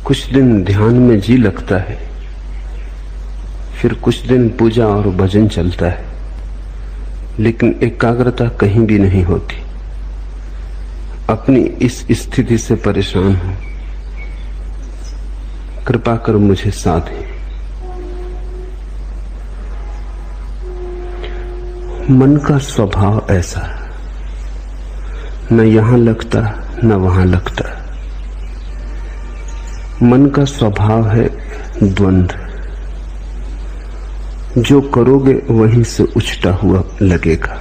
कुछ दिन ध्यान में जी लगता है, फिर कुछ दिन पूजा और भजन चलता है, लेकिन एकाग्रता कहीं भी नहीं होती। अपनी इस स्थिति से परेशान हूं, कृपा कर मुझे साथ दें। मन का स्वभाव ऐसा, न यहां लगता न वहां लगता। मन का स्वभाव है द्वंद्व। जो करोगे वहीं से उछटा हुआ लगेगा,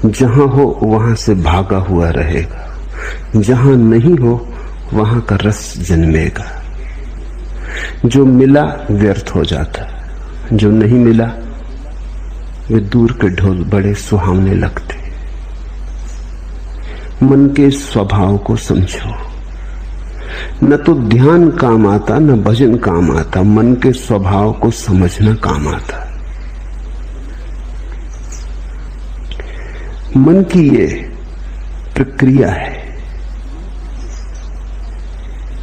जहां हो वहां से भागा हुआ रहेगा, जहां नहीं हो वहां का रस जन्मेगा। जो मिला व्यर्थ हो जाता, जो नहीं मिला वे दूर के ढोल बड़े सुहावने लगते। मन के स्वभाव को समझो। न तो ध्यान काम आता न भजन काम आता, मन के स्वभाव को समझना काम आता। मन की ये प्रक्रिया है।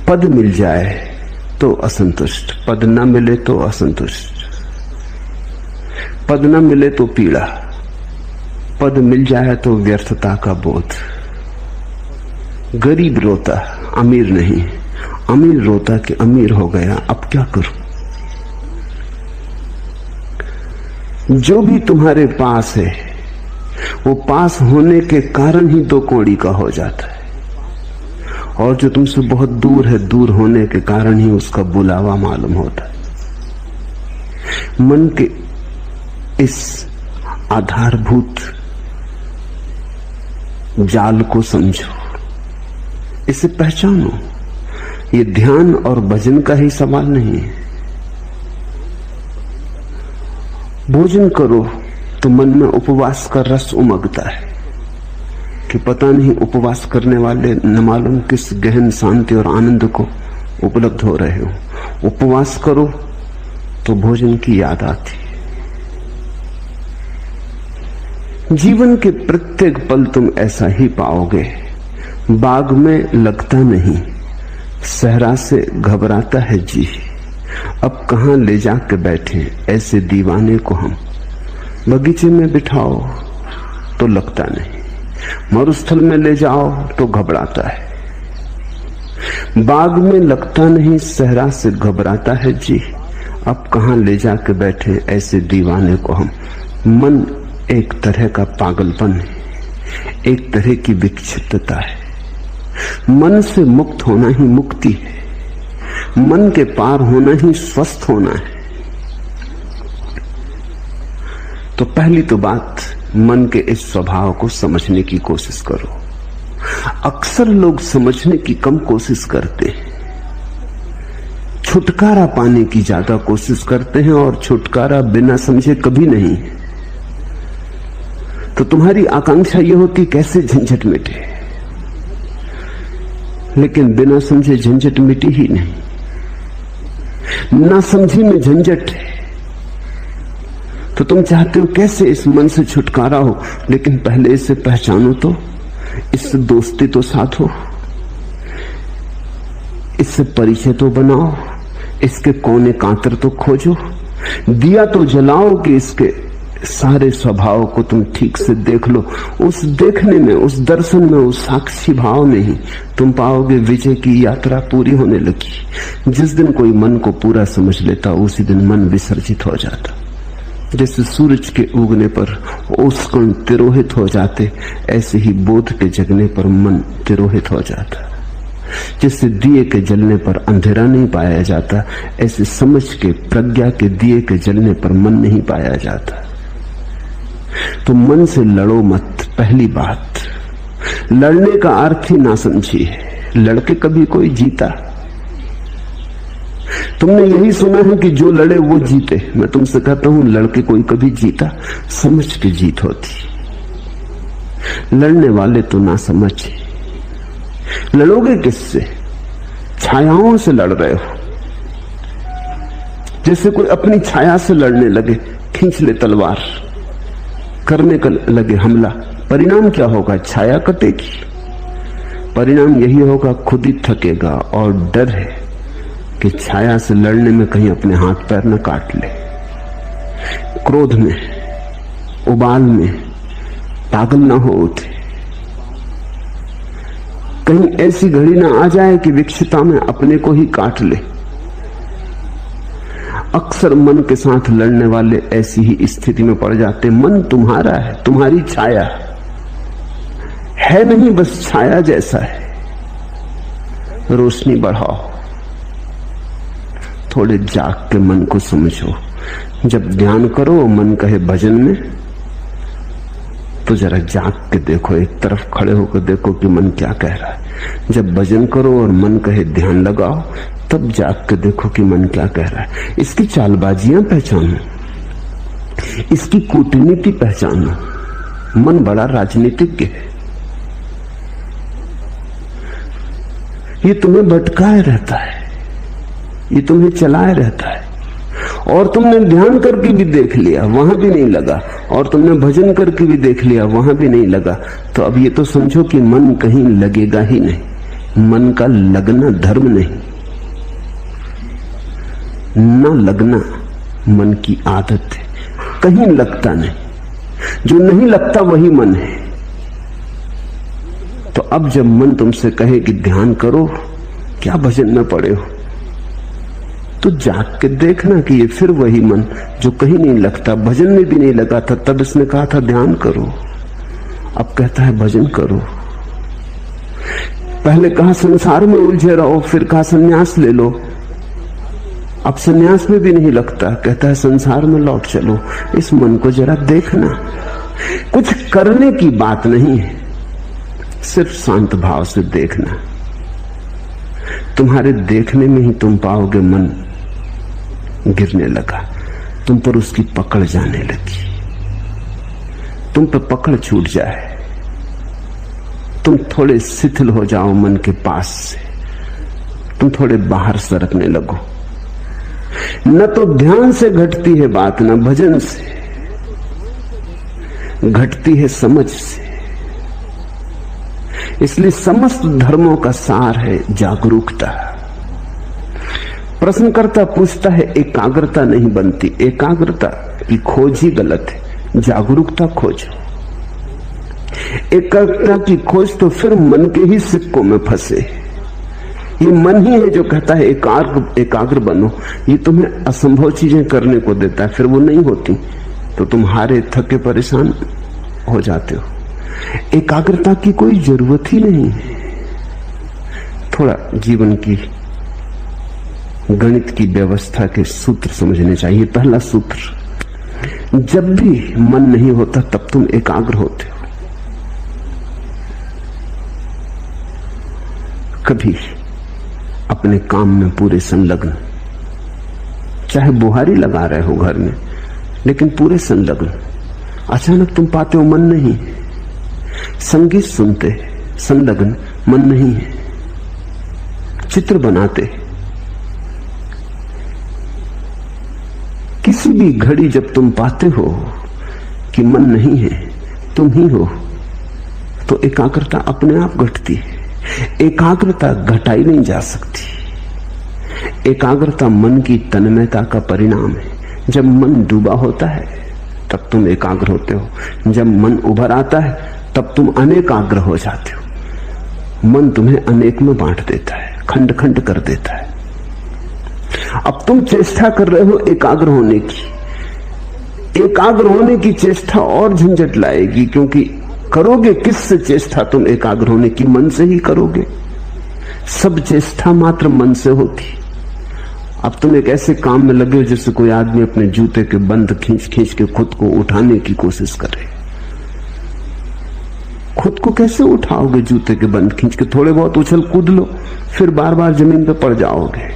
पद मिल जाए तो असंतुष्ट, पद न मिले तो असंतुष्ट, पद न मिले तो पीड़ा, पद मिल जाए तो व्यर्थता का बोध। गरीब रोता अमीर नहीं, अमीर रोता कि अमीर हो गया, अब क्या करूं। जो भी तुम्हारे पास है वो पास होने के कारण ही दो कौड़ी का हो जाता है, और जो तुमसे बहुत दूर है, दूर होने के कारण ही उसका बुलावा मालूम होता है। मन के इस आधारभूत जाल को समझो, इसे पहचानो। ये ध्यान और भजन का ही सवाल नहीं है। भोजन करो तो मन में उपवास का रस उमगता है कि पता नहीं उपवास करने वाले न मालूम किस गहन शांति और आनंद को उपलब्ध हो रहे हो। उपवास करो तो भोजन की याद आती है। जीवन के प्रत्येक पल तुम ऐसा ही पाओगे। बाग में लगता नहीं, सहरा से घबराता है जी। अब कहां ले जाके बैठे ऐसे दीवाने को हम। बगीचे में बिठाओ तो लगता नहीं, मरुस्थल में ले जाओ तो घबराता है। बाग में लगता नहीं, सहरा से घबराता है जी। अब कहां ले जाके बैठे ऐसे दीवाने को हम। मन एक तरह का पागलपन है, एक तरह की विक्षिप्तता है। मन से मुक्त होना ही मुक्ति है, मन के पार होना ही स्वस्थ होना है। तो पहली तो बात, मन के इस स्वभाव को समझने की कोशिश करो। अक्सर लोग समझने की कम कोशिश करते हैं, छुटकारा पाने की ज्यादा कोशिश करते हैं, और छुटकारा बिना समझे कभी नहीं। तो तुम्हारी आकांक्षा यह होती कैसे झंझट मिटे, लेकिन बिना समझे झंझट मिटी ही नहीं। ना समझी में झंझट है, तो तुम चाहते हो कैसे इस मन से छुटकारा हो, लेकिन पहले इसे पहचानो तो, इससे दोस्ती तो साथ हो, इससे परिचय तो बनाओ, इसके कोने कांतर तो खोजो, दिया तो जलाओ कि इसके सारे स्वभाव को तुम ठीक से देख लो। उस देखने में, उस दर्शन में, उस साक्षी भाव में ही तुम पाओगे विजय की यात्रा पूरी होने लगी। जिस दिन कोई मन को पूरा समझ लेता, उसी दिन मन विसर्जित हो जाता। जैसे सूरज के उगने पर ओस कण तिरोहित हो जाते, ऐसे ही बोध के जगने पर मन तिरोहित हो जाता। जैसे दिए के जलने पर अंधेरा नहीं पाया जाता, ऐसे समझ के, प्रज्ञा के दिए के जलने पर मन नहीं पाया जाता। तो मन से लड़ो मत। पहली बात, लड़ने का अर्थ ही ना समझिए। लड़के कभी कोई जीता? तुमने यही सुना है कि जो लड़े वो जीते। मैं तुमसे कहता हूं, लड़के कोई कभी जीता? समझ के जीत होती। लड़ने वाले तो ना समझे। लड़ोगे किससे? छायाओं से लड़ रहे हो। जैसे कोई अपनी छाया से लड़ने लगे, खींच ले तलवार, करने का लगे हमला, परिणाम क्या होगा? छाया कटेगी। परिणाम यही होगा, खुद ही थकेगा। और डर है कि छाया से लड़ने में कहीं अपने हाथ पैर न काट ले, क्रोध में, उबाल में पागल न हो उठे, कहीं ऐसी घड़ी ना आ जाए कि विक्षिता में अपने को ही काट ले। अक्सर मन के साथ लड़ने वाले ऐसी ही स्थिति में पड़ जाते। मन तुम्हारा है, तुम्हारी छाया है नहीं, बस छाया जैसा है। रोशनी बढ़ाओ, थोड़े जाग के मन को समझो। जब ध्यान करो मन कहे भजन में, तो जरा जाग के देखो, एक तरफ खड़े होकर देखो कि मन क्या कह रहा है। जब भजन करो और मन कहे ध्यान लगाओ, तब जाग के देखो कि मन क्या कह रहा है। इसकी चालबाजियां पहचानो, इसकी कूटनीति पहचानो। मन बड़ा राजनीतिज्ञ है, ये तुम्हें भटकाए रहता है, ये तुम्हें चलाए रहता है। और तुमने ध्यान करके भी देख लिया, वहां भी नहीं लगा, और तुमने भजन करके भी देख लिया, वहां भी नहीं लगा। तो अब ये तो समझो कि मन कहीं लगेगा ही नहीं। मन का लगना धर्म नहीं, ना लगना मन की आदत है। कहीं लगता नहीं, जो नहीं लगता वही मन है। तो अब जब मन तुमसे कहे कि ध्यान करो, क्या भजन में पड़े हो, तो जाग के देखना कि ये फिर वही मन जो कहीं नहीं लगता, भजन में भी नहीं लगा था। तब इसने कहा था ध्यान करो, अब कहता है भजन करो। पहले कहा संसार में उलझे रहो, फिर कहा संन्यास ले लो। अब संन्यास में भी नहीं लगता, कहता है संसार में लौट चलो। इस मन को जरा देखना। कुछ करने की बात नहीं है, सिर्फ शांत भाव से देखना। तुम्हारे देखने में ही तुम पाओगे मन गिरने लगा, तुम पर उसकी पकड़ जाने लगी, तुम पर पकड़ छूट जाए, तुम थोड़े शिथिल हो जाओ मन के पास से, तुम थोड़े बाहर सरकने लगो। न तो ध्यान से घटती है बात, न भजन से घटती है, समझ से। इसलिए समस्त धर्मों का सार है जागरूकता। प्रश्नकर्ता पूछता है एकाग्रता नहीं बनती, एकाग्रता की खोज ही गलत है, जागरूकता खोजो। एकाग्रता की खोज तो फिर मन के ही सिक्कों में फंसे। ये मन ही है जो कहता है एकाग्र बनो। ये तुम्हें असंभव चीजें करने को देता है, फिर वो नहीं होती तो तुम हारे थके परेशान हो जाते हो। एकाग्रता की कोई जरूरत ही नहीं है। थोड़ा जीवन की गणित की व्यवस्था के सूत्र समझने चाहिए। पहला सूत्र, जब भी मन नहीं होता तब तुम एकाग्र होते हो। कभी अपने काम में पूरे संलग्न, चाहे बुहारी लगा रहे हो घर में, लेकिन पूरे संलग्न, अचानक तुम पाते हो मन नहीं। संगीत सुनते संलग्न, मन नहीं है। चित्र बनाते, किसी भी घड़ी जब तुम पाते हो कि मन नहीं है, तुम ही हो, तो एकाग्रता अपने आप घटती है। एकाग्रता घटाई नहीं जा सकती। एकाग्रता मन की तन्मयता का परिणाम है। जब मन डूबा होता है तब तुम एकाग्र होते हो, जब मन उभर आता है तब तुम अनेकाग्र हो जाते हो। मन तुम्हें अनेक में बांट देता है, खंड खंड कर देता है। अब तुम चेष्टा कर रहे हो एकाग्र होने की। एकाग्र होने की चेष्टा और झंझट लाएगी, क्योंकि करोगे किससे चेष्टा तुम एकाग्र होने की? मन से ही करोगे। सब चेष्टा मात्र मन से होती। अब तुम एक ऐसे काम में लगे हो जैसे कोई आदमी अपने जूते के बंद खींच खींच के खुद को उठाने की कोशिश करे। खुद को कैसे उठाओगे जूते के बंद खींच के? थोड़े बहुत उछल कूद लो, फिर बार बार जमीन पर पड़ जाओगे।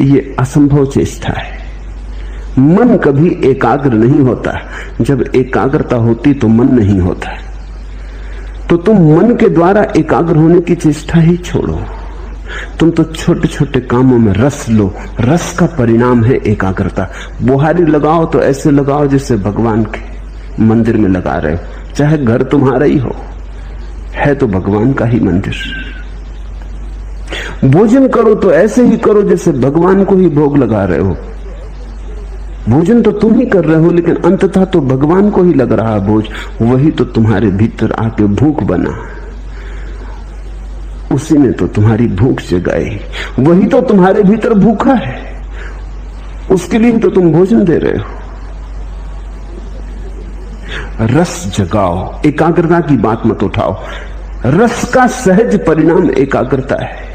ये असंभव चेष्टा है। मन कभी एकाग्र नहीं होता। जब एकाग्रता होती तो मन नहीं होता। तो तुम मन के द्वारा एकाग्र होने की चेष्टा ही छोड़ो। तुम तो छोटे छोटे कामों में रस लो। रस का परिणाम है एकाग्रता। बुहारी लगाओ तो ऐसे लगाओ जैसे भगवान के मंदिर में लगा रहे हो, चाहे घर तुम्हारा ही हो, है तो भगवान का ही मंदिर। भोजन करो तो ऐसे ही करो जैसे भगवान को ही भोग लगा रहे हो। भोजन तो तुम ही कर रहे हो, लेकिन अंततः तो भगवान को ही लग रहा भोज। वही तो तुम्हारे भीतर आके भूख बना, उसी ने तो तुम्हारी भूख जगाई, वही तो तुम्हारे भीतर भूखा है, उसके लिए तो तुम भोजन दे रहे हो। रस जगाओ, एकाग्रता की बात मत उठाओ। रस का सहज परिणाम एकाग्रता है।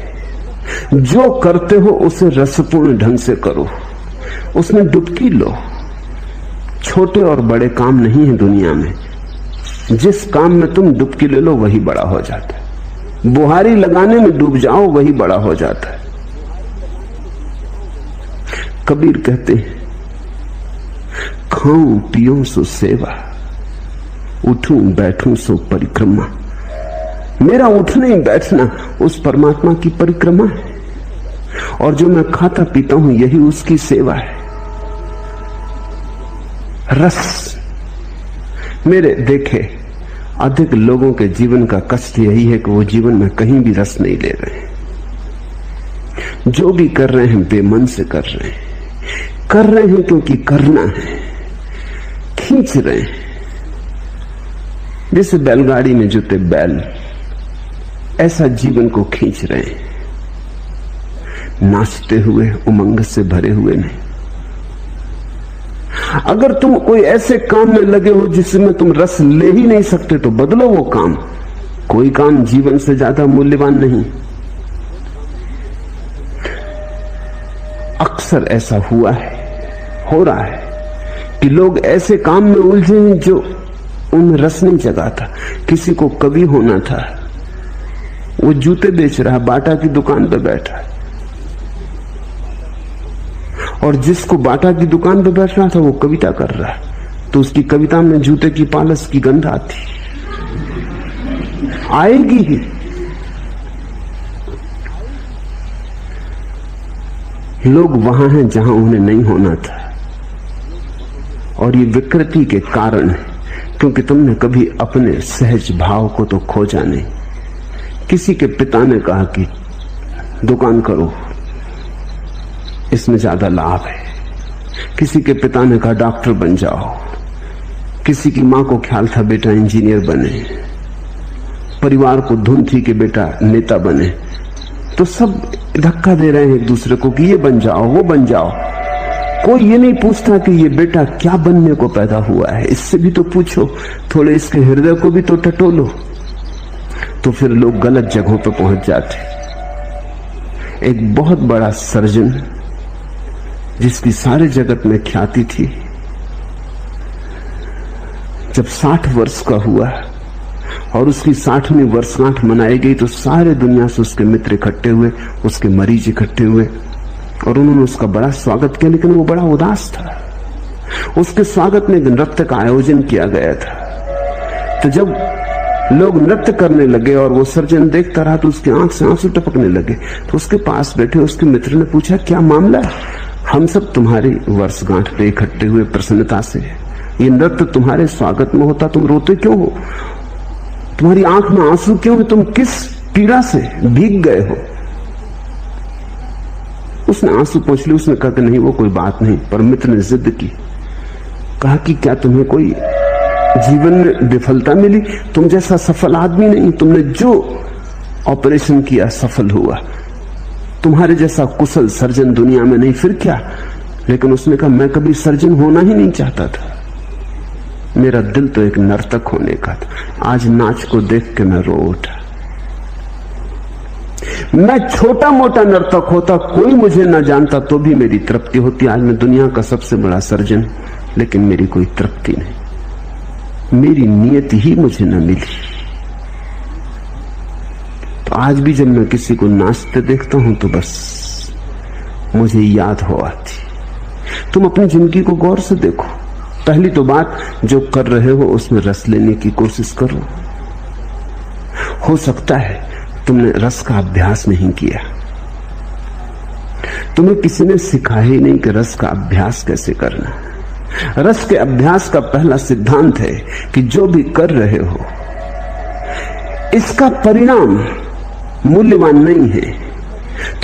जो करते हो उसे रसपूर्ण ढंग से करो, उसमें डुबकी लो। छोटे और बड़े काम नहीं है दुनिया में, जिस काम में तुम डुबकी ले लो वही बड़ा हो जाता है। बुहारी लगाने में डूब जाओ, वही बड़ा हो जाता है। कबीर कहते हैं, खाऊं पियूं सो सेवा, उठूं बैठूं सो परिक्रमा। मेरा उठना ही बैठना उस परमात्मा की परिक्रमा है, और जो मैं खाता पीता हूं यही उसकी सेवा है। रस, मेरे देखे अधिक लोगों के जीवन का कष्ट यही है कि वो जीवन में कहीं भी रस नहीं ले रहे हैं। जो भी कर रहे हैं बेमन से कर रहे हैं क्योंकि करना है, खींच रहे हैं। जैसे बैलगाड़ी में जुते बैल, ऐसा जीवन को खींच रहे हैं, नाचते हुए, उमंग से भरे हुए नहीं। अगर तुम कोई ऐसे काम में लगे हो जिसमें तुम रस ले ही नहीं सकते तो बदलो वो काम। कोई काम जीवन से ज्यादा मूल्यवान नहीं। अक्सर ऐसा हुआ है, हो रहा है कि लोग ऐसे काम में उलझे हैं जो उनमें रस नहीं जगाता। किसी को कवि होना था, वो जूते बेच रहा है, बाटा की दुकान पर बैठा है, और जिसको बाटा की दुकान पर बैठ रहा था वो कविता कर रहा है, तो उसकी कविता में जूते की पालस की गंध आती आएगी ही। लोग वहां हैं जहां उन्हें नहीं होना था, और ये विकृति के कारण है क्योंकि तुमने कभी अपने सहज भाव को तो खोजा नहीं। किसी के पिता ने कहा कि दुकान करो, इसमें ज्यादा लाभ है। किसी के पिता ने कहा डॉक्टर बन जाओ। किसी की मां को ख्याल था बेटा इंजीनियर बने। परिवार को धुन थी कि बेटा नेता बने। तो सब धक्का दे रहे हैं एक दूसरे को कि ये बन जाओ, वो बन जाओ। कोई ये नहीं पूछता कि ये बेटा क्या बनने को पैदा हुआ है। इससे भी तो पूछो, थोड़े इसके हृदय को भी तो टटोलो। तो फिर लोग गलत जगहों पर पहुंच जाते। एक बहुत बड़ा सर्जन जिसकी सारे जगत में ख्याति थी, जब 60 वर्ष का हुआ और उसकी 60वीं वर्षगांठ मनाई गई तो सारे दुनिया से उसके मित्र इकट्ठे हुए, उसके मरीज इकट्ठे हुए, और उन्होंने उसका बड़ा स्वागत किया। लेकिन वो बड़ा उदास था। उसके स्वागत में एक नृत्य का आयोजन किया गया था। तो जब लोग नृत्य करने लगे और वो सर्जन देखता रहा तो उसकी आंख से आंसू टपकने लगे। तो उसके पास बैठे उसके मित्र ने पूछा, क्या मामला है? हम सब तुम्हारी वर्षगांठ पे इकट्ठे हुए प्रसन्नता से। ये नृत्य तुम्हारे स्वागत में होता, तुम रोते क्यों हो? तुम्हारी आंख में आंसू क्यों है? तुम किस पीड़ा से भीग गए हो? उसने आंसू पोंछ लिए। उसने कहा कि नहीं, वो कोई बात नहीं। पर मित्र ने जिद की, कहा कि क्या तुम्हें कोई जीवन में विफलता मिली? तुम जैसा सफल आदमी नहीं, तुमने जो ऑपरेशन किया सफल हुआ। तुम्हारे जैसा कुशल सर्जन दुनिया में नहीं, फिर क्या? लेकिन उसने कहा, मैं कभी सर्जन होना ही नहीं चाहता था। मेरा दिल तो एक नर्तक होने का था। आज नाच को देख के मैं रो उठा। मैं छोटा मोटा नर्तक होता, कोई मुझे न जानता तो भी मेरी तृप्ति होती। आज मैं दुनिया का सबसे बड़ा सर्जन, लेकिन मेरी कोई तृप्ति नहीं। मेरी नियत ही मुझे न मिली। तो आज भी जब मैं किसी को नाचते देखता हूं तो बस मुझे याद हो आती। तुम अपनी जिंदगी को गौर से देखो। पहली तो बात, जो कर रहे हो उसमें रस लेने की कोशिश करो। हो सकता है तुमने रस का अभ्यास नहीं किया, तुम्हें किसी ने सिखाया ही नहीं कि रस का अभ्यास कैसे करना। रस के अभ्यास का पहला सिद्धांत है कि जो भी कर रहे हो इसका परिणाम मूल्यवान नहीं है।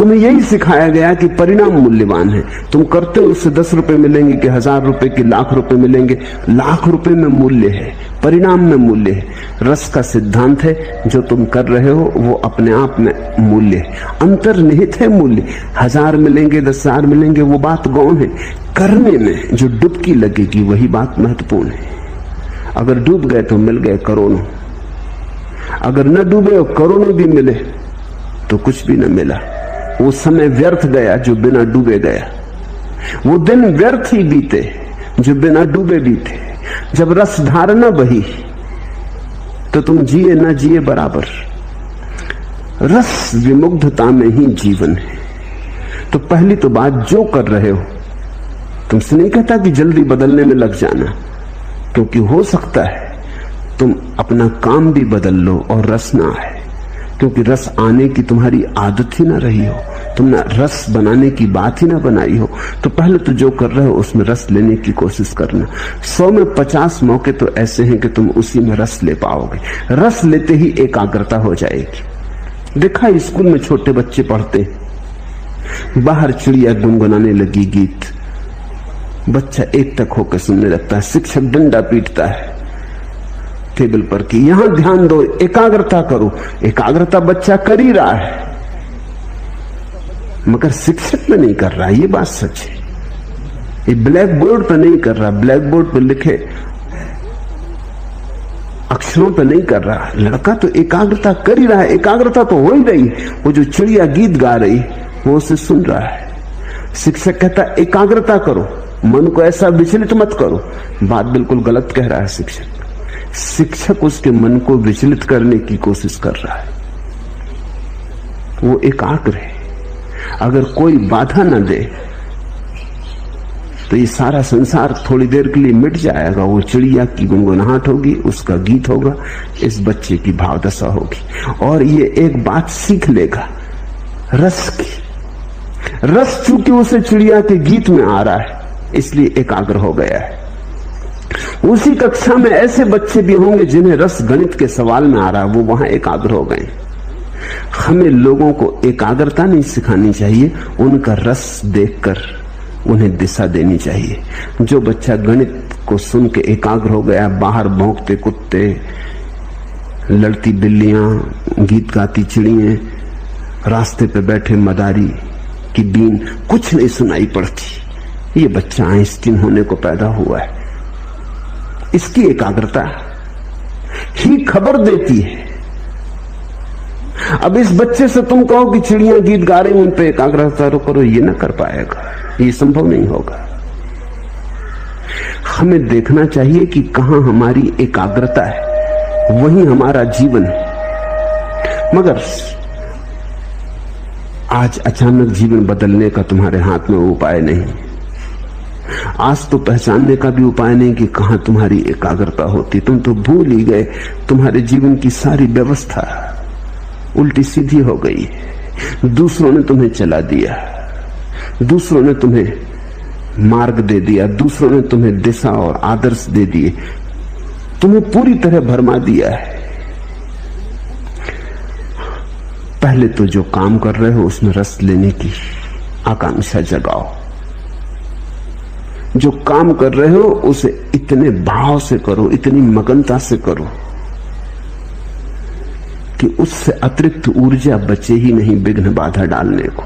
तुम्हें यही सिखाया गया कि परिणाम मूल्यवान है। तुम करते हो उससे 10 रुपए मिलेंगे कि 1000 रुपए कि लाख रुपए मिलेंगे। लाख रुपए में मूल्य है, परिणाम में मूल्य है। रस का सिद्धांत है जो तुम कर रहे हो वो अपने आप में मूल्य है, अंतर्निहित है मूल्य। 1000 मिलेंगे 10,000 मिलेंगे वो बात गौण है। करने में जो डुबकी लगेगी वही बात महत्वपूर्ण है। अगर डूब गए तो मिल गए करोड़ों, अगर न डूबे और करोड़ों भी मिले तो कुछ भी न मिला। वो समय व्यर्थ गया जो बिना डूबे गया, वो दिन व्यर्थ ही बीते जो बिना डूबे बीते। जब रस धार न बही तो तुम जिए न जिए बराबर। रस विमुग्धता में ही जीवन है। तो पहली तो बात, जो कर रहे हो, तुमसे नहीं कहता कि जल्दी बदलने में लग जाना, क्योंकि हो सकता है तुम अपना काम भी बदल लो और रस ना आए, क्योंकि रस आने की तुम्हारी आदत ही ना रही हो, तुमने रस बनाने की बात ही ना बनाई हो। तो पहले तो जो कर रहे हो उसमें रस लेने की कोशिश करना। 100 में 50 मौके तो ऐसे हैं कि तुम उसी में रस ले पाओगे। रस लेते ही एकाग्रता हो जाएगी। देखा स्कूल में छोटे बच्चे पढ़ते, बाहर चिड़िया गुनगुनाने लगी गीत, बच्चा एक तक होकर सुनने लगता है। शिक्षक डंडा पीटता है टेबल पर कि यहां ध्यान दो, एकाग्रता करो। एकाग्रता बच्चा कर ही रहा है, मगर शिक्षक में नहीं कर रहा। ये बात सच है। ये ब्लैक बोर्ड पर नहीं कर रहा, ब्लैक बोर्ड पर लिखे अक्षरों पर नहीं कर रहा। लड़का तो एकाग्रता कर ही रहा है, एकाग्रता तो हो ही रही। वो जो चिड़िया गीत गा रही वो उसे सुन रहा है। शिक्षक कहता एकाग्रता करो, मन को ऐसा विचलित मत करो। बात बिल्कुल गलत कह रहा है शिक्षक। शिक्षक उसके मन को विचलित करने की कोशिश कर रहा है। वो एकाग्र है। अगर कोई बाधा न दे तो ये सारा संसार थोड़ी देर के लिए मिट जाएगा। वो चिड़िया की गुनगुनाहट होगी, उसका गीत होगा, इस बच्चे की भावदशा होगी। और ये एक बात सीख लेगा रस की। रस चूंकि उसे चिड़िया के गीत में आ रहा है इसलिए एकाग्र हो गया है। उसी कक्षा में ऐसे बच्चे भी होंगे जिन्हें रस गणित के सवाल में आ रहा है, वो वहां एकाग्र हो गए। हमें लोगों को एकाग्रता नहीं सिखानी चाहिए, उनका रस देखकर उन्हें दिशा देनी चाहिए। जो बच्चा गणित को सुन के एकाग्र हो गया, बाहर भौंकते कुत्ते, लड़ती बिल्लियां, गीत गाती चिड़ियां, रास्ते पे बैठे मदारी की बीन कुछ नहीं सुनाई पड़ती, ये बच्चा आइंस्टीन होने को पैदा हुआ है। इसकी एकाग्रता ही खबर देती है। अब इस बच्चे से तुम कहो कि चिड़ियां गीत गा रही उन पे एकाग्रता करो, ये ना कर पाएगा, ये संभव नहीं होगा। हमें देखना चाहिए कि कहां हमारी एकाग्रता है, वही हमारा जीवन है। मगर आज अचानक जीवन बदलने का तुम्हारे हाथ में उपाय नहीं। आज तो पहचानने का भी उपाय नहीं कि कहां तुम्हारी एकाग्रता होती। तुम तो भूल ही गए, तुम्हारे जीवन की सारी व्यवस्था उल्टी सीधी हो गई। दूसरों ने तुम्हें चला दिया, दूसरों ने तुम्हें मार्ग दे दिया, दूसरों ने तुम्हें दिशा और आदर्श दे दिए, तुम्हें पूरी तरह भरमा दिया है। पहले तो जो काम कर रहे हो उसमें रस लेने की आकांक्षा जगाओ। जो काम कर रहे हो उसे इतने भाव से करो, इतनी मगनता से करो कि उससे अतिरिक्त ऊर्जा बचे ही नहीं विघ्न बाधा डालने को।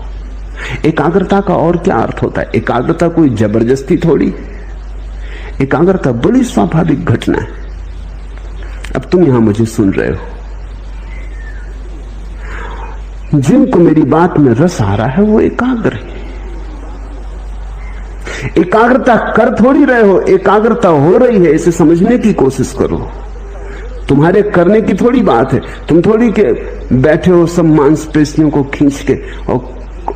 एकाग्रता का और क्या अर्थ होता है? एकाग्रता कोई जबरदस्ती थोड़ी, एकाग्रता बड़ी स्वाभाविक घटना है। अब तुम यहां मुझे सुन रहे हो, जिनको मेरी बात में रस आ रहा है वो एकाग्र है। एकाग्रता कर थोड़ी रहे हो, एकाग्रता हो रही है, इसे समझने की कोशिश करो। तुम्हारे करने की थोड़ी बात है। तुम थोड़ी के बैठे हो सब मांसपेशियों को खींच के और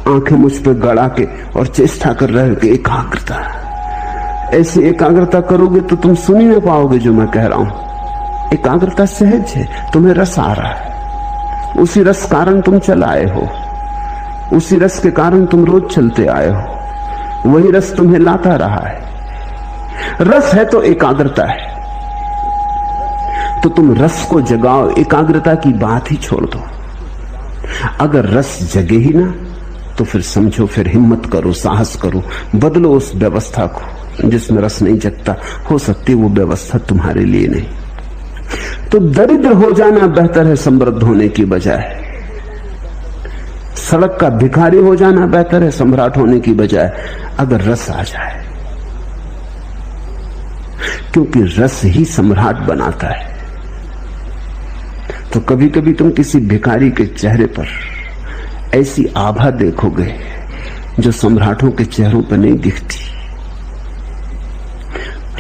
आंखें मुझ पे गड़ा के और चेष्टा कर रहे हो कि एकाग्रता। ऐसी एकाग्रता करोगे तो तुम सुन ही ना पाओगे जो मैं कह रहा हूं। एकाग्रता सहज है, तुम्हें रस आ रहा है, उसी रस कारण तुम चल आए हो, उसी रस के कारण तुम रोज चलते आए हो, वही रस तुम्हें लाता रहा है। रस है तो एकाग्रता है, तो तुम रस को जगाओ, एकाग्रता की बात ही छोड़ दो। अगर रस जगे ही ना तो फिर समझो, फिर हिम्मत करो, साहस करो, बदलो उस व्यवस्था को जिसमें रस नहीं जगता। हो सकती वो व्यवस्था तुम्हारे लिए नहीं। तो दरिद्र हो जाना बेहतर है समृद्ध होने की बजाय। सड़क का भिखारी हो जाना बेहतर है सम्राट होने की बजाय, अगर रस आ जाए, क्योंकि रस ही सम्राट बनाता है। तो कभी कभी तुम किसी भिखारी के चेहरे पर ऐसी आभा देखोगे जो सम्राटों के चेहरों पर नहीं दिखती।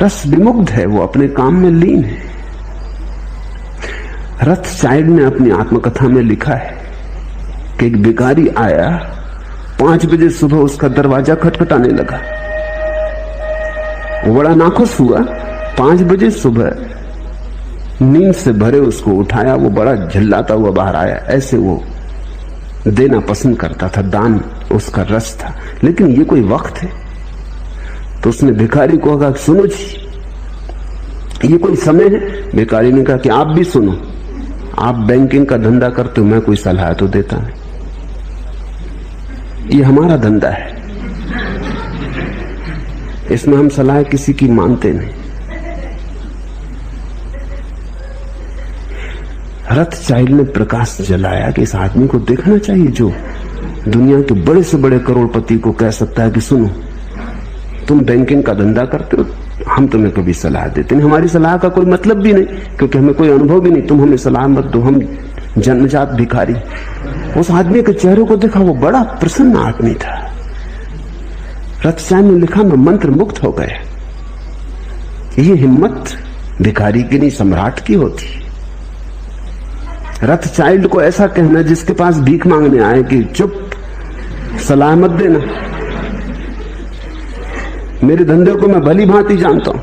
रस विमुग्ध है, वो अपने काम में लीन है। रथचाइल्ड ने अपनी आत्मकथा में लिखा है कि एक भिखारी आया, 5 बजे सुबह उसका दरवाजा खटखटाने लगा। वो बड़ा नाखुश हुआ। 5 बजे सुबह नींद से भरे उसको उठाया। वो बड़ा झल्लाता हुआ बाहर आया। ऐसे वो देना पसंद करता था, दान उसका रस था। लेकिन ये कोई वक्त है? तो उसने भिखारी को कहा, सुनो जी, ये कोई समय है? भिखारी ने कहा कि आप भी सुनो, आप बैंकिंग का धंधा करते हो, मैं कोई सलाह तो देता नहीं, ये हमारा धंधा है, इसमें हम सलाह किसी की मानते नहीं। रथचाइल्ड ने प्रकाश जलाया कि इस आदमी को देखना चाहिए जो दुनिया के बड़े से बड़े करोड़पति को कह सकता है कि सुनो, तुम बैंकिंग का धंधा करते हो, हम तुम्हें कभी सलाह देते नहीं, हमारी सलाह का कोई मतलब भी नहीं, क्योंकि हमें कोई अनुभव भी नहीं, तुम हमें सलाह मत दो, हम जन्मजात भिखारी। उस आदमी के चेहरे को देखा, वो बड़ा प्रसन्न आदमी था। रथचाइल्ड ने लिखा, मैं मंत्र मुक्त हो गया। ये हिम्मत भिखारी की नहीं, सम्राट की होती। रथचाइल्ड को ऐसा कहना जिसके पास भीख मांगने आए कि चुप, सलाह मत देना, मेरे धंधे को मैं भली भांति जानता हूं।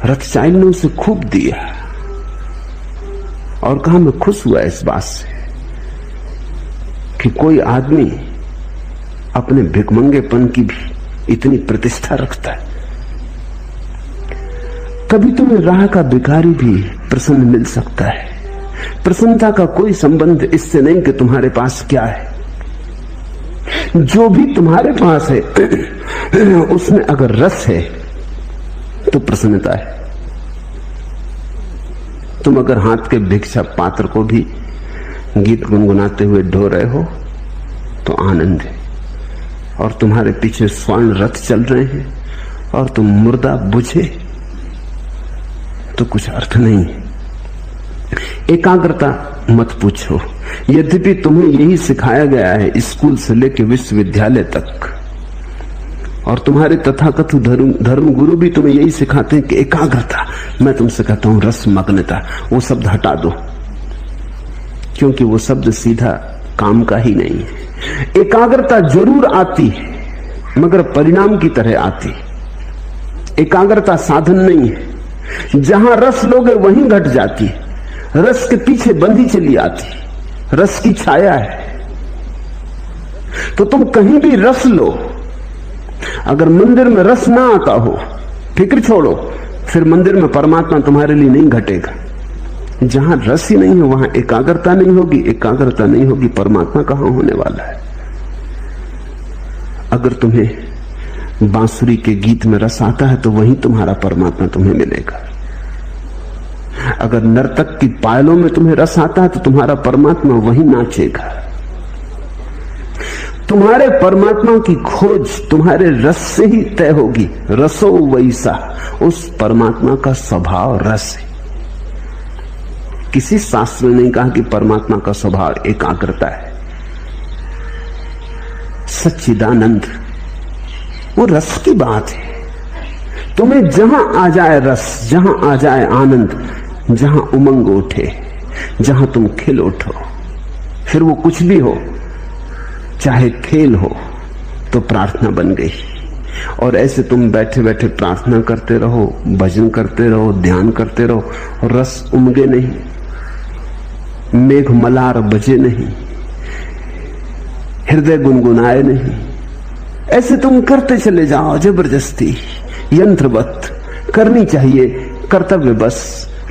रथचाइल्ड ने उसे खूब दिया और कहा, मैं खुश हुआ इस बात से कि कोई आदमी अपने भिखमंगेपन की भी इतनी प्रतिष्ठा रखता है। कभी तुम्हें राह का भिखारी भी प्रसन्न मिल सकता है। प्रसन्नता का कोई संबंध इससे नहीं कि तुम्हारे पास क्या है। जो भी तुम्हारे पास है उसमें अगर रस है तो प्रसन्नता है। तुम अगर हाथ के भिक्षा पात्र को भी गीत गुनगुनाते हुए ढो रहे हो तो आनंद है, और तुम्हारे पीछे स्वर्ण रथ चल रहे हैं और तुम मुर्दा बुझे तो कुछ अर्थ नहीं है। एकाग्रता मत पूछो, यद्यपि तुम्हें यही सिखाया गया है स्कूल से लेकर विश्वविद्यालय तक, और तुम्हारे तथाकथित धर्म गुरु भी तुम्हें यही सिखाते हैं कि एकाग्रता। मैं तुमसे कहता हूं रसमग्नता, वो शब्द हटा दो, क्योंकि वो शब्द सीधा काम का ही नहीं है। एकाग्रता जरूर आती है मगर परिणाम की तरह आती। एकाग्रता साधन नहीं है। जहां रस लोगे वहीं घट जाती, रस के पीछे बंधी चली आती, रस की छाया है। तो तुम कहीं भी रस लो, अगर मंदिर में रस ना आता हो, फिक्र छोड़ो, फिर मंदिर में परमात्मा तुम्हारे लिए नहीं घटेगा। जहां रस ही नहीं है वहां एकाग्रता नहीं होगी, एकाग्रता नहीं होगी, परमात्मा कहां होने वाला है। अगर तुम्हें बांसुरी के गीत में रस आता है तो वहीं तुम्हारा परमात्मा तुम्हें मिलेगा। अगर नर्तक की पायलों में तुम्हें रस आता है तो तुम्हारा परमात्मा वहीं नाचेगा। तुम्हारे परमात्मा की खोज तुम्हारे रस से ही तय होगी। रसो वैसा, उस परमात्मा का स्वभाव रस है। किसी शास्त्र ने नहीं कहा कि परमात्मा का स्वभाव एकाग्रता है। सच्चिदानंद वो रस की बात है। तुम्हें जहां आ जाए रस, जहां आ जाए आनंद, जहां उमंग उठे, जहां तुम खिल उठो, फिर वो कुछ भी हो, चाहे खेल हो, तो प्रार्थना बन गई। और ऐसे तुम बैठे बैठे प्रार्थना करते रहो, भजन करते रहो, ध्यान करते रहो, और रस उमगे नहीं, मेघ मलार बजे नहीं, हृदय गुनगुनाए नहीं। ऐसे तुम करते चले जाओ जबरदस्ती, यंत्रवत। करनी चाहिए कर्तव्य बस।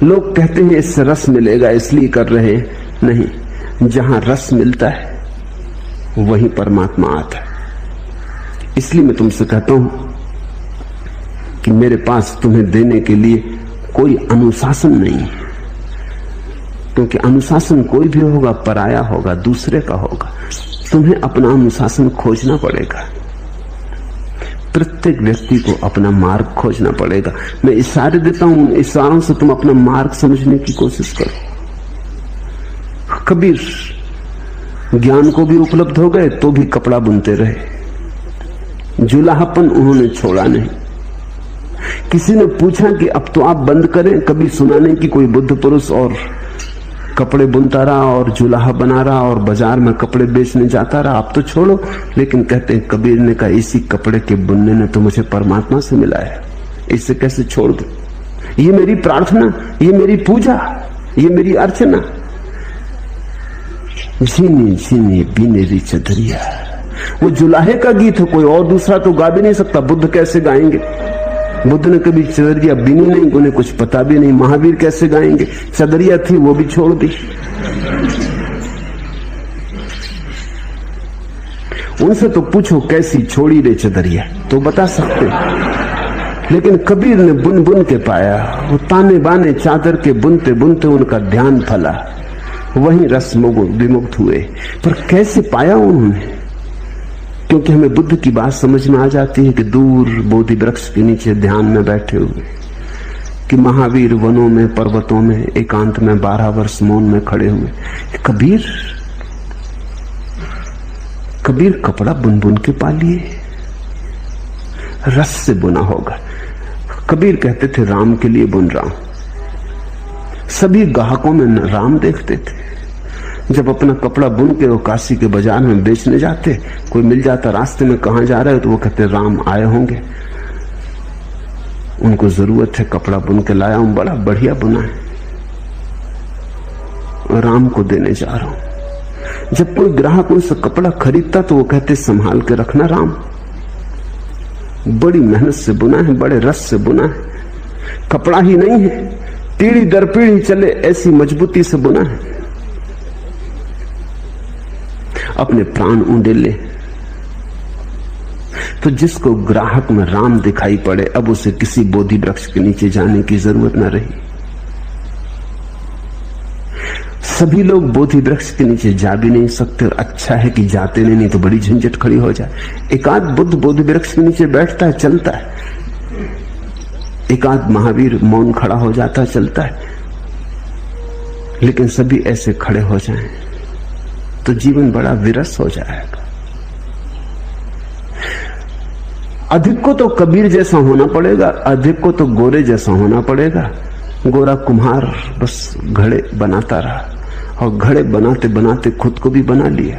लोग कहते हैं इससे रस मिलेगा इसलिए कर रहे हैं, नहीं, जहां रस मिलता है वहीं परमात्मा आता है। इसलिए मैं तुमसे कहता हूं कि मेरे पास तुम्हें देने के लिए कोई अनुशासन नहीं है, क्योंकि अनुशासन कोई भी होगा पराया होगा, दूसरे का होगा। तुम्हें अपना अनुशासन खोजना पड़ेगा। प्रत्येक व्यक्ति को अपना मार्ग खोजना पड़ेगा। मैं इशारे देता हूं, इशारों से तुम अपना मार्ग समझने की कोशिश करो। कबीर ज्ञान को भी उपलब्ध हो गए तो भी कपड़ा बुनते रहे। जुलाहापन उन्होंने छोड़ा नहीं। किसी ने पूछा कि अब तो आप बंद करें, कभी सुना नहीं कि कोई बुद्ध पुरुष और कपड़े बुनता रहा और जुलाहा बना रहा और बाजार में कपड़े बेचने जाता रहा, आप तो छोड़ो। लेकिन कहते हैं कबीर ने कहा, इसी कपड़े के बुनने ने तो मुझे परमात्मा से मिला है, इसे कैसे छोड़ दूं? ये मेरी प्रार्थना, ये मेरी पूजा, ये मेरी अर्चना। झीनी झीनी बीनेरी चदरिया, वो जुलाहे का गीत है, कोई और दूसरा तो गा भी नहीं सकता। बुद्ध कैसे गाएंगे? बुद्ध ने कभी चदरिया बीनी नहीं, उन्हें कुछ पता भी नहीं। महावीर कैसे गाएंगे? चदरिया थी वो भी छोड़ दी। उनसे तो पूछो कैसी छोड़ी रे चदरिया, तो बता सकते। लेकिन कबीर ने बुन बुन के पाया। वो ताने बाने चादर के बुनते बुनते उनका ध्यान फला, वहीं रस विमुक्त हुए। पर कैसे पाया उन्होंने? क्योंकि हमें बुद्ध की बात समझ में आ जाती है कि दूर बोधि वृक्ष के नीचे ध्यान में बैठे हुए, कि महावीर वनों में पर्वतों में एकांत में 12 वर्ष मौन में खड़े हुए। कबीर कपड़ा बुन बुन के पा लिए, रस से बुना होगा। कबीर कहते थे राम के लिए बुन रहा हूं। सभी ग्राहकों में राम देखते थे। जब अपना कपड़ा बुन के वो काशी के बाजार में बेचने जाते, कोई मिल जाता रास्ते में, कहां जा रहे हो? तो वो कहते राम आए होंगे, उनको जरूरत है, कपड़ा बुन के लाया हूं, बड़ा बढ़िया बुना है, राम को देने जा रहा हूं। जब कोई ग्राहक उनसे कपड़ा खरीदता तो वो कहते संभाल के रखना राम, बड़ी मेहनत से बुना है, बड़े रस से बुना है। कपड़ा ही नहीं है, पीढ़ी दर पीढ़ी चले ऐसी मजबूती से बुना है। अपने प्राण उंडेले। तो जिसको ग्राहक में राम दिखाई पड़े, अब उसे किसी बोधि वृक्ष के नीचे जाने की जरूरत न रही। सभी लोग बोधि वृक्ष के नीचे जा भी नहीं सकते, और अच्छा है कि जाते नहीं तो बड़ी झंझट खड़ी हो जाए। एकाध बुद्ध बोधि वृक्ष के नीचे बैठता है, चलता है। एकाध महावीर मौन खड़ा हो जाता है, चलता है। लेकिन सभी ऐसे खड़े हो जाएं तो जीवन बड़ा विरस हो जाएगा। अधिक को तो कबीर जैसा होना पड़ेगा, अधिक को तो गोरे जैसा होना पड़ेगा। गोरा कुम्हार बस घड़े बनाता रहा, और घड़े बनाते बनाते खुद को भी बना लिया।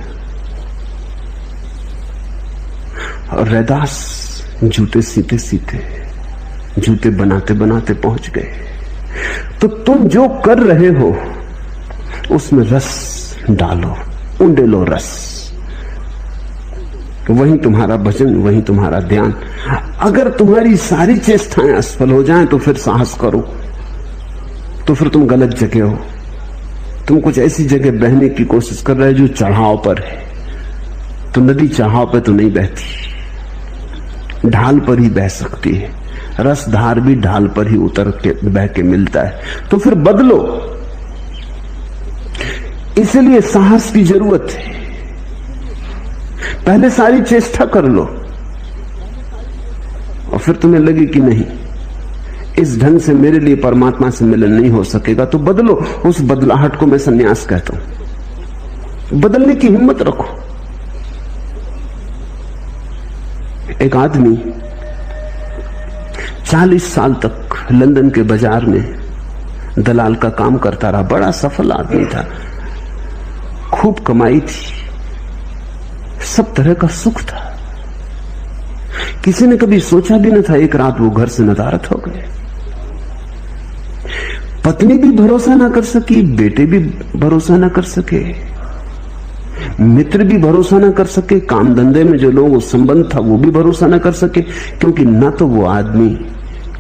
और रैदास जूते सीते सीते, जूते बनाते बनाते पहुंच गए। तो तुम जो कर रहे हो उसमें रस डालो, उंडेलो रस। वहीं तुम्हारा भजन, वहीं तुम्हारा ध्यान। अगर तुम्हारी सारी चेष्टाएं असफल हो जाएं तो फिर साहस करो, तो फिर तुम गलत जगह हो। तुम कुछ ऐसी जगह बहने की कोशिश कर रहे हो जो चढ़ाव पर है। तो नदी चढ़ाव पर तो नहीं बहती, ढाल पर ही बह सकती है। रसधार भी ढाल पर ही उतर के बह के मिलता है। तो फिर बदलो। इसलिए साहस की जरूरत है। पहले सारी चेष्टा कर लो, और फिर तुम्हें लगे कि नहीं, इस ढंग से मेरे लिए परमात्मा से मिलन नहीं हो सकेगा, तो बदलो। उस बदलाहट को मैं संन्यास कहता हूं। बदलने की हिम्मत रखो। एक आदमी 40 साल तक लंदन के बाजार में दलाल का काम करता रहा। बड़ा सफल आदमी था, खूब कमाई थी, सब तरह का सुख था। किसी ने कभी सोचा भी न था एक रात वो घर से नदारद हो गए। पत्नी भी भरोसा ना कर सकी, बेटे भी भरोसा ना कर सके, मित्र भी भरोसा ना कर सके, काम धंधे में जो लोग संबंध था वो भी भरोसा ना कर सके। क्योंकि न तो वो आदमी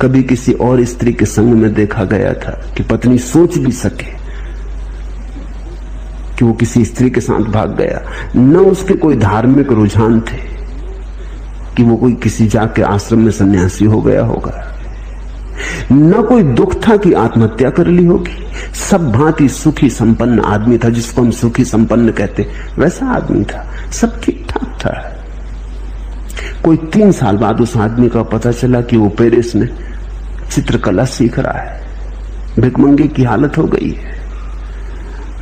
कभी किसी और स्त्री के संग में देखा गया था कि पत्नी सोच भी सके। कि वो किसी स्त्री के साथ भाग गया, न उसके कोई धार्मिक रुझान थे कि वो कोई किसी जाके आश्रम में सन्यासी हो गया होगा, न कोई दुख था कि आत्महत्या कर ली होगी। सब भांति सुखी संपन्न आदमी था, जिसको हम सुखी संपन्न कहते, वैसा आदमी था, सब ठीक ठाक था। कोई 3 साल बाद उस आदमी का पता चला कि वो पेरिस में चित्रकला सीख रहा है, भिखमंगे की हालत हो गई है।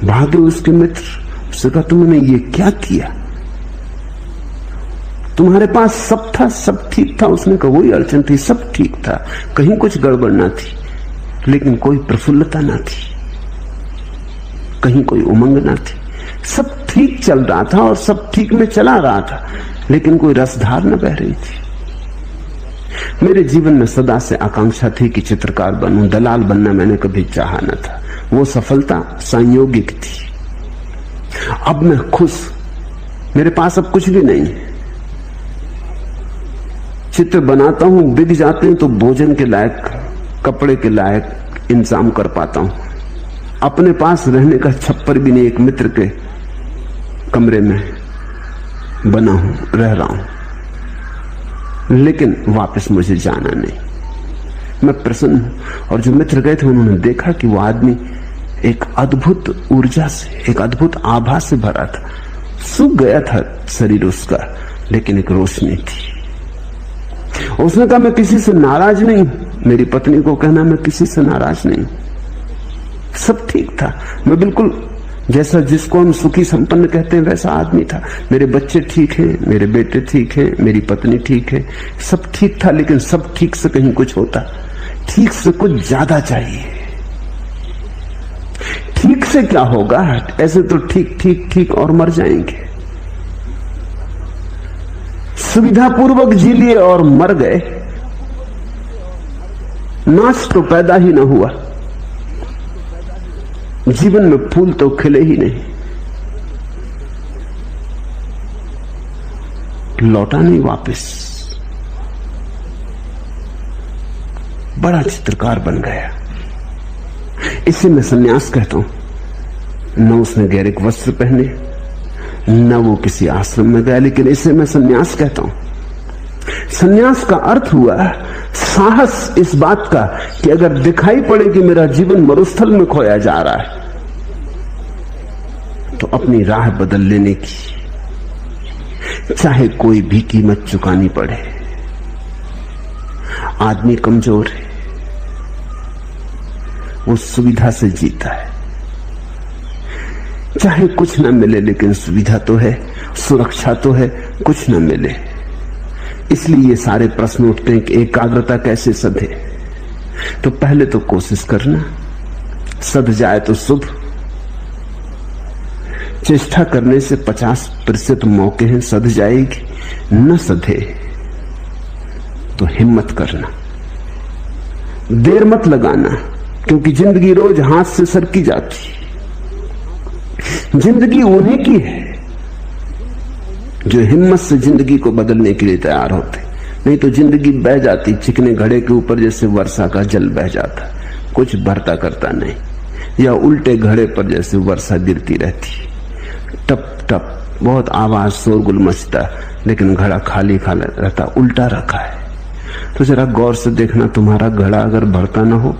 भागे उसके मित्र, उससे कहा तुमने ये क्या किया, तुम्हारे पास सब था, सब ठीक था। उसने कहा वही अड़चन थी, सब ठीक था, कहीं कुछ गड़बड़ ना थी, लेकिन कोई प्रफुल्लता ना थी, कहीं कोई उमंग ना थी। सब ठीक चल रहा था और सब ठीक में चला रहा था, लेकिन कोई रसधार न बह रही थी। मेरे जीवन में सदा से आकांक्षा थी कि चित्रकार बनूं, दलाल बनना मैंने कभी चाहा न था। वो सफलता संयोगिक थी। अब मैं खुश, मेरे पास अब कुछ भी नहीं है। चित्र बनाता हूं, बिक जाते हैं तो भोजन के लायक, कपड़े के लायक इंतजाम कर पाता हूं। अपने पास रहने का छप्पर भी नहीं, एक मित्र के कमरे में बना हूं, रह रहा हूं, लेकिन वापस मुझे जाना नहीं। मैं प्रसन्न हूं। और जो मित्र गए थे उन्होंने देखा कि वो आदमी एक अद्भुत ऊर्जा से, एक अद्भुत आभा से भरा था। सूख गया था शरीर उसका, लेकिन एक रोशनी थी। उसने कहा मैं किसी से नाराज नहीं, मेरी पत्नी को कहना मैं किसी से नाराज नहीं, सब ठीक था। मैं बिल्कुल जैसा जिसको हम सुखी संपन्न कहते हैं वैसा आदमी था। मेरे बच्चे ठीक हैं, मेरे बेटे ठीक हैं, मेरी पत्नी ठीक है, सब ठीक था। लेकिन सब ठीक से कहीं कुछ होता, ठीक से कुछ ज्यादा चाहिए। ठीक से क्या होगा, ऐसे तो ठीक ठीक ठीक और मर जाएंगे। सुविधापूर्वक जी लिए और मर गए, नाच तो पैदा ही ना हुआ, जीवन में फूल तो खिले ही नहीं, लौटा नहीं वापस। बड़ा चित्रकार बन गया। इसे मैं सन्यास कहता हूं। न उसने गैरिक वस्त्र पहने, न वो किसी आश्रम में गया, लेकिन इसे मैं सन्यास कहता हूं। सन्यास का अर्थ हुआ साहस इस बात का कि अगर दिखाई पड़े कि मेरा जीवन मरुस्थल में खोया जा रहा है, तो अपनी राह बदल लेने की, चाहे कोई भी कीमत चुकानी पड़े। आदमी कमजोर है, वो सुविधा से जीता है। चाहे कुछ ना मिले, लेकिन सुविधा तो है, सुरक्षा तो है, कुछ ना मिले। इसलिए ये सारे प्रश्न उठते हैं कि एकाग्रता कैसे सधे। तो पहले तो कोशिश करना, सध जाए तो शुभ। चेष्टा करने से 50% मौके हैं सध जाएगी, न सधे तो हिम्मत करना, देर मत लगाना, क्योंकि जिंदगी रोज हाथ से सरकी जाती। जिंदगी उन्हीं की है जो हिम्मत से जिंदगी को बदलने के लिए तैयार होते, नहीं तो जिंदगी बह जाती चिकने घड़े के ऊपर, जैसे वर्षा का जल बह जाता, कुछ भरता करता नहीं, या उल्टे घड़े पर जैसे वर्षा गिरती रहती, टप टप बहुत आवाज शोरगुल मचता, लेकिन घड़ा खाली खाली रहता, उल्टा रखा है। तो जरा गौर से देखना, तुम्हारा घड़ा अगर भरता ना हो